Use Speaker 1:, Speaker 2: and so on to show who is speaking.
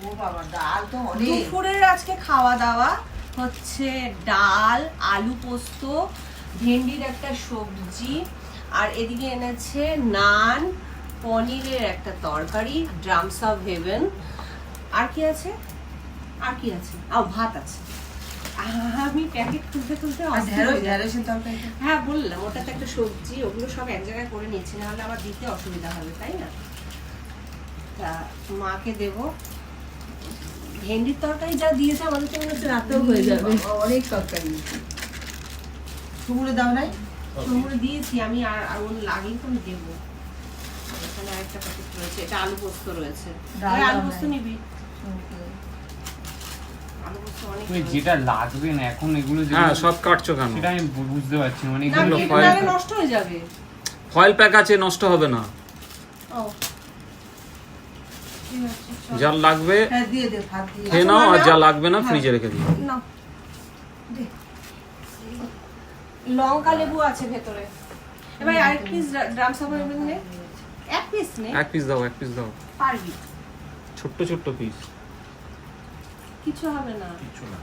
Speaker 1: ও বাবা, ডাল তো অনেক।
Speaker 2: দুপুরের আজকে খাওয়া দাওয়া হচ্ছে ডাল, আলু পোস্ত, ভেন্ডির একটা সবজি, আর এদিকে এনেছে নান, পনিরের একটা তরকারি, ড্রামস অফ হেভেন। আর কি আছে? আর কি আছে? ভাত আছে। আমি প্যাকেট খুলতে খুলতে
Speaker 1: ঢেঁড়সের তরকারি।
Speaker 2: হ্যাঁ বললাম, ওটাতে একটা সবজি, ওগুলো সব এক জায়গায় করে নিচ্ছি, নাহলে আবার দিতে অসুবিধা হবে, তাই না? তা মাকে দেবো। ভেন্ডির তরকারি যা দিয়েছে আমাদের তো মনে হচ্ছে রাতেও হয়ে যাবে।
Speaker 1: অনেক তরকারি। কুমড়ো দাও নাই?
Speaker 2: কুমড়ো দিয়েছি আমি, আর আগুন লাগিয়ে তো আমি দেবো। এখানে আরেকটা প্যাকেট রয়েছে, এটা আলু পোস্ত রয়েছে। আলু পোস্ত নিবি? আলু পোস্ত অনেক
Speaker 3: যেটা লাগবে না এখন এগুলো
Speaker 4: হ্যাঁ সব কাটছো কেন?
Speaker 3: সেটা আমি বুঝতে পারছি মানে
Speaker 2: না,
Speaker 3: এগুলো
Speaker 2: কেটে দিলে নষ্ট হয়ে যাবে।
Speaker 4: ফয়েল প্যাক আছে, নষ্ট হবে না।
Speaker 2: ও ঠিক আছে, চল।
Speaker 4: যা লাগবে
Speaker 1: হ্যাঁ দিয়ে দে, ভাত দিয়ে।
Speaker 4: খেয়ে নাও, আর যা লাগবে না ফ্রিজে রেখে দিও।
Speaker 2: নাও, দে। লঙ্কা লেবু আছে ভেতরে। এবার আরেক পিস ড্রামস অফ হেভেন নে। এক পিস নে।
Speaker 4: এক পিস দাও, এক পিস দাও,
Speaker 2: পারবি,
Speaker 4: ছোট্ট ছোট্ট পিস।
Speaker 2: কিছু হবে না।
Speaker 3: কিছু না।